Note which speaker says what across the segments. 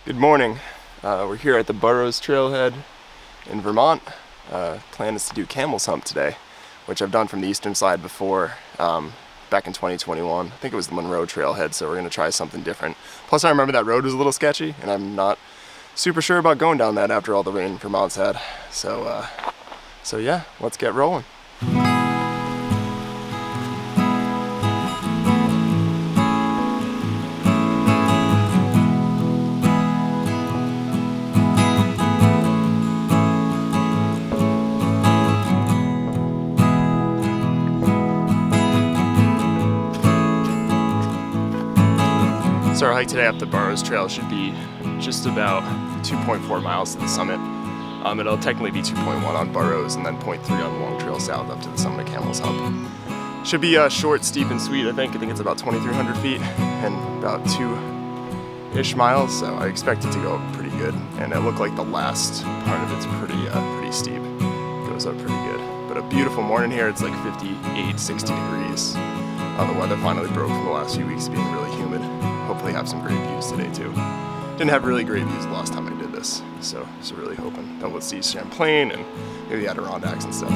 Speaker 1: Good morning. We're here at the Burrows Trailhead in Vermont. Plan is to do Camel's Hump today, which I've done from the eastern side before, back in 2021. I think it was the Monroe Trailhead, so we're going to try something different. Plus I remember that road was a little sketchy, and I'm not super sure about going down that after all the rain Vermont's had. So yeah, let's get rolling. So our hike today up the Burrows Trail should be just about 2.4 miles to the summit. It'll technically be 2.1 on Burrows and then 0.3 on the long trail south up to the summit of Camel's Hump. Should be short, steep, and sweet, I think. I think it's about 2,300 feet and about 2-ish miles, so I expect it to go up pretty good. And it looked like the last part of it's pretty steep. It goes up pretty good. But a beautiful morning here. It's like 58, 60 degrees. The weather finally broke from the last few weeks being really humid. Hopefully have some great views today too. Didn't have really great views the last time I did this, so really hoping that we'll see Champlain and maybe the Adirondacks and stuff.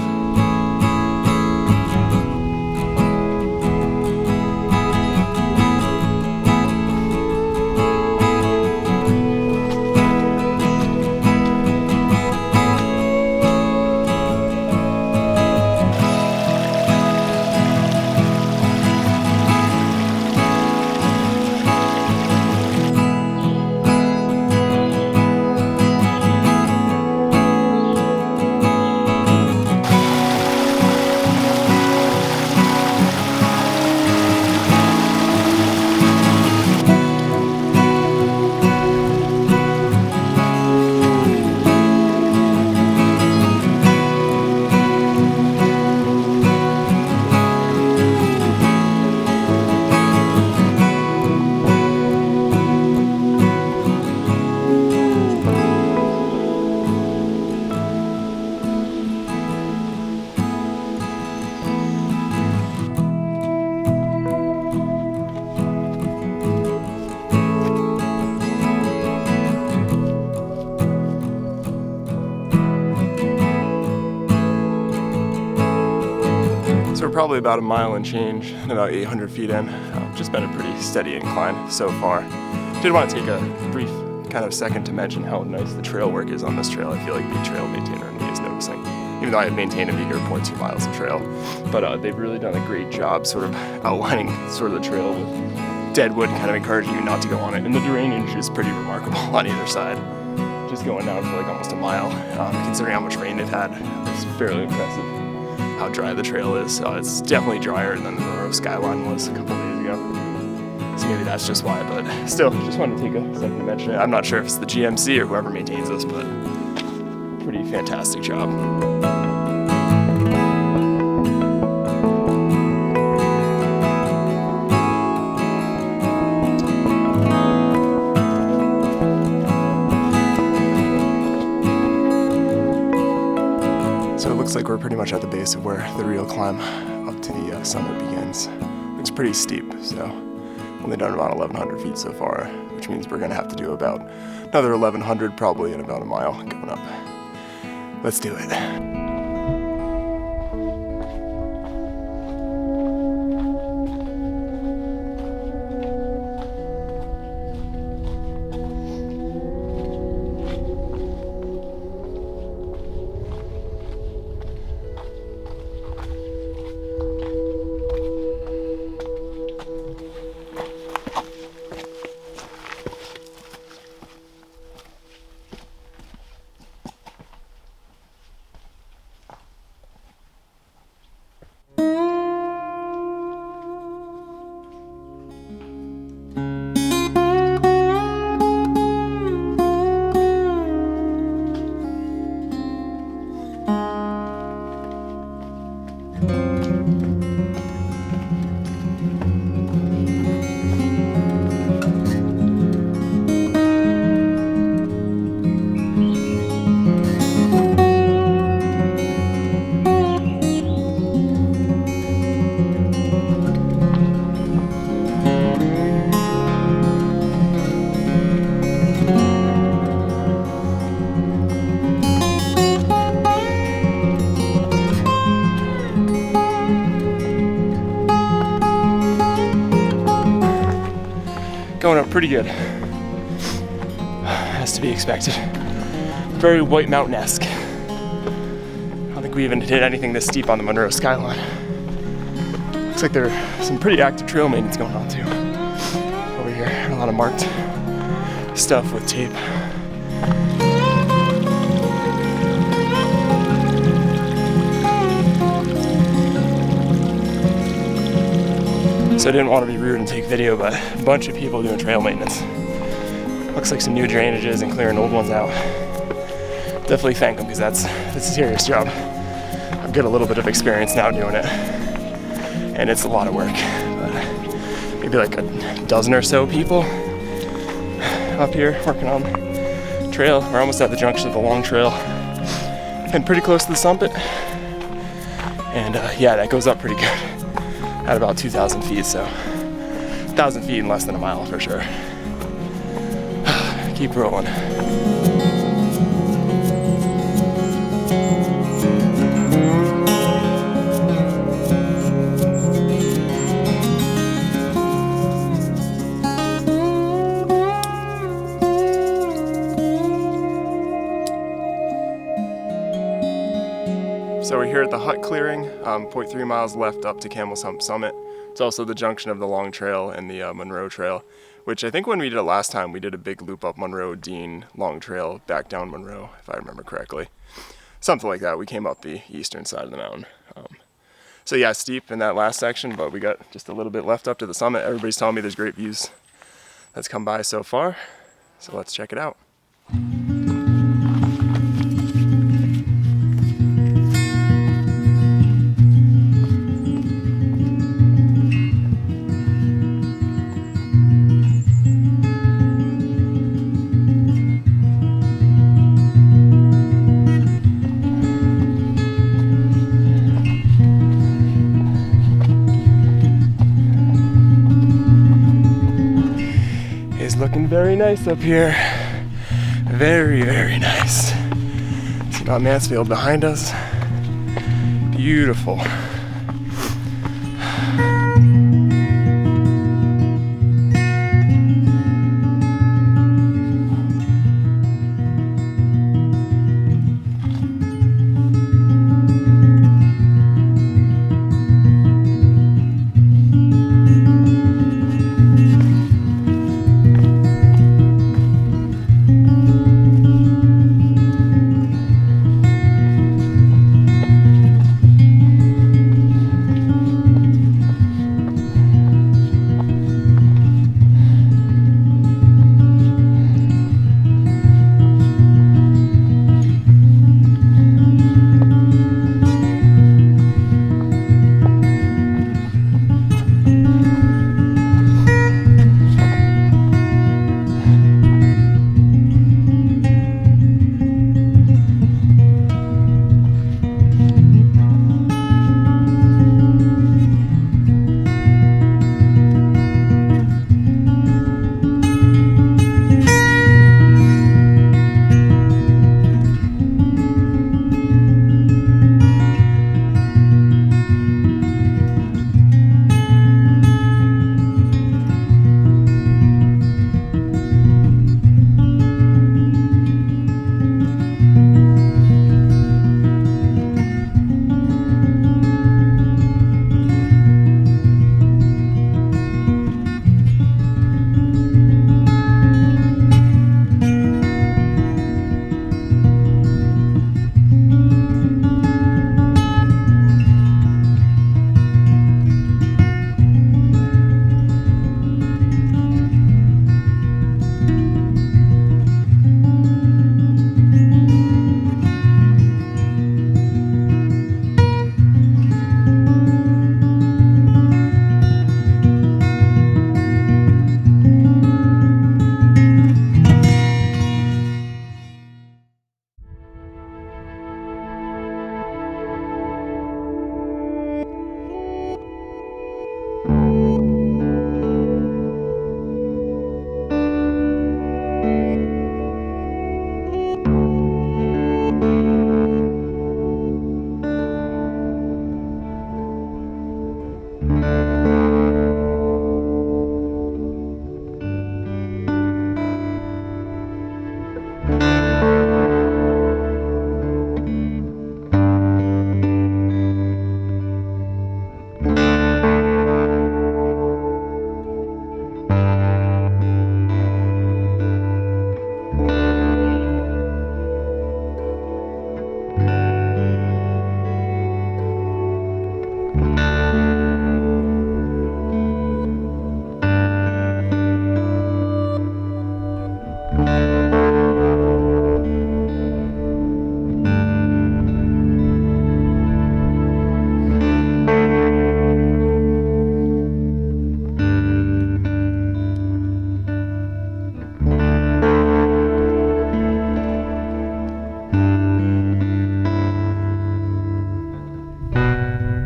Speaker 1: So we're probably about a mile and change and about 800 feet in. Just been a pretty steady incline so far. Did want to take a brief kind of second to mention how nice the trail work is on this trail. I feel like the trail maintainer in me is noticing, even though I have maintained a meager 0.2 miles of trail. But they've really done a great job sort of outlining sort of the trail with dead wood, kind of encouraging you not to go on it. And the drainage is pretty remarkable on either side. Just going down for like almost a mile, considering how much rain they've had. It's fairly impressive how dry the trail is. It's definitely drier than the Monroe skyline was a couple days ago. So maybe that's just why, but still, just wanted to take a second to mention it. I'm not sure if it's the GMC or whoever maintains this, but pretty fantastic job. So it looks like we're pretty much at the base of where the real climb up to the summit begins. It's pretty steep, so only done about 1,100 feet so far, which means we're gonna have to do about another 1,100 probably in about a mile going up. Let's do it. pretty good. As to be expected. Very White Mountain-esque. I don't think we even did anything this steep on the Monroe skyline. Looks like there's some pretty active trail maintenance going on too. Over here, a lot of marked stuff with tape. So I didn't want to be rude and take video, but a bunch of people doing trail maintenance. Looks like some new drainages and clearing old ones out. Definitely thank them, because that's a serious job. I've got a little bit of experience now doing it, and it's a lot of work. Maybe like a dozen or so people up here working on the trail. We're almost at the junction of the long trail and pretty close to the summit. And yeah, that goes up pretty good at about 2,000 feet, so 1,000 feet in less than a mile for sure. Keep rolling. So we're here at the hut clearing, 0.3 miles left up to Camel's Hump summit. It's also the junction of the long trail and the Monroe trail, which I think when we did it last time, we did a big loop up Monroe, Dean, long trail, back down Monroe, if I remember correctly. Something like that. We came up the eastern side of the mountain. So yeah, steep in that last section, but we got just a little bit left up to the summit. Everybody's telling me there's great views that's come by so far. So let's check it out. Looking very nice up here. Very, very nice. See Mount Mansfield behind us. Beautiful.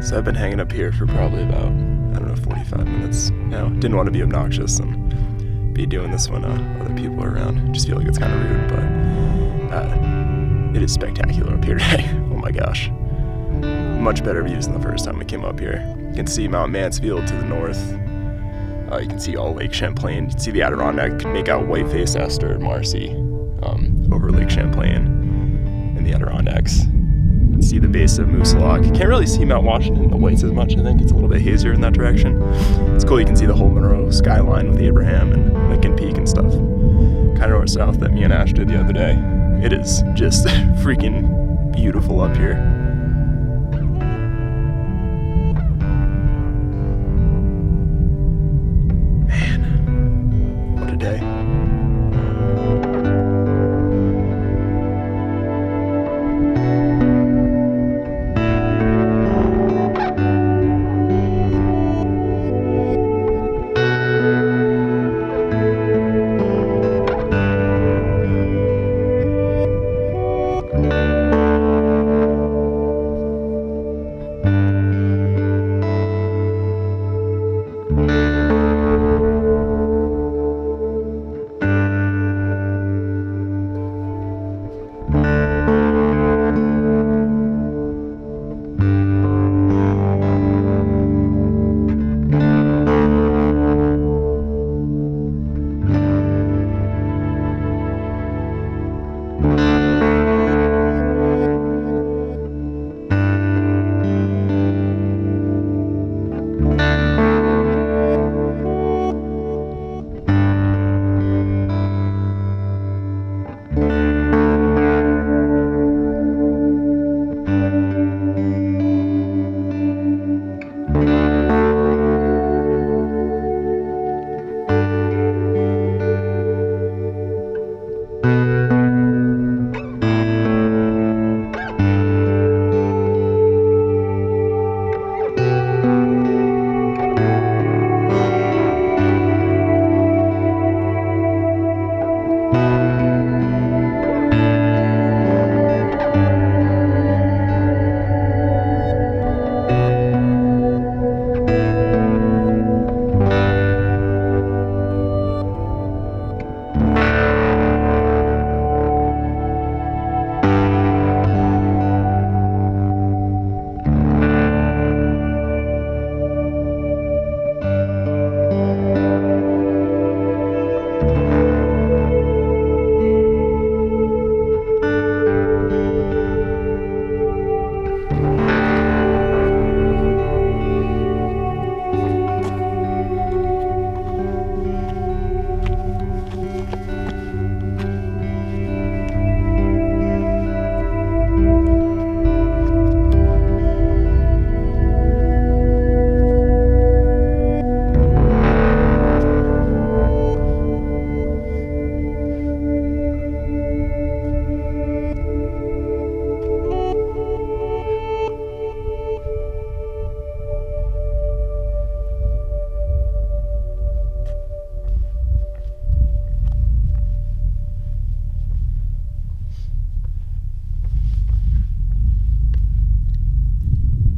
Speaker 1: So I've been hanging up here for probably about, 45 minutes now. Didn't want to be obnoxious and be doing this when other people are around. Just feel like it's kind of rude, but it is spectacular up here today. Oh my gosh. Much better views than the first time we came up here. You can see Mount Mansfield to the north. You can see all Lake Champlain. You can see the Adirondack. You can make out Whiteface, Esther, and Marcy over Lake Champlain and the Adirondacks. You can see the base of Moose Lock. You can't really see Mount Washington in the Whites as much. I think it's a little bit hazier in that direction. It's cool. You can see the whole Monroe skyline with Abraham and Lincoln Peak and stuff. Kind of north-south that me and Ash did the other day. It is just freaking beautiful up here. Man, what a day.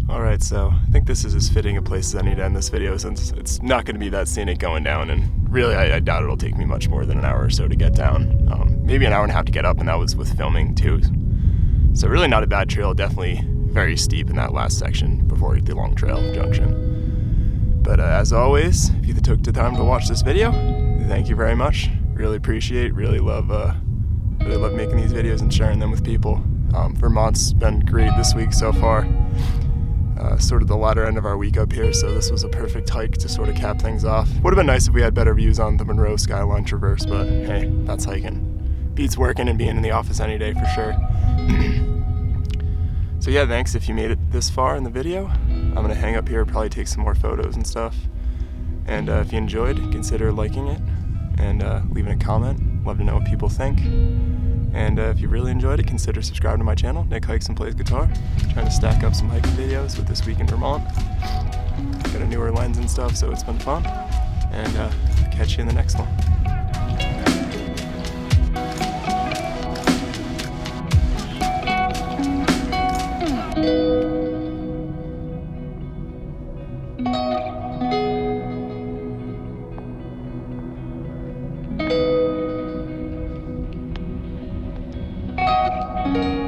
Speaker 1: Alright, so I think this is as fitting a place as I need to end this video, since it's not going to be that scenic going down, and really I doubt it'll take me much more than an hour or so to get down. Maybe an hour and a half to get up, and that was with filming too. So really not a bad trail, definitely very steep in that last section before the long trail junction. But as always, if you took the time to watch this video, thank you very much. Really appreciate, really love making these videos and sharing them with people. Vermont's been great this week so far. Sort of the latter end of our week up here, so this was a perfect hike to sort of cap things off. Would have been nice if we had better views on the Monroe skyline traverse, but hey, that's hiking. Beats working and being in the office any day for sure. So yeah, thanks if you made it this far in the video. I'm gonna hang up here, probably take some more photos and stuff. And if you enjoyed, consider liking it and leaving a comment. Love to know what people think. And if you really enjoyed it, consider subscribing to my channel, Nick Hikes and Plays Guitar. Trying to stack up some hiking videos with this week in Vermont. Got a newer lens and stuff, so it's been fun. And catch you in the next one. you.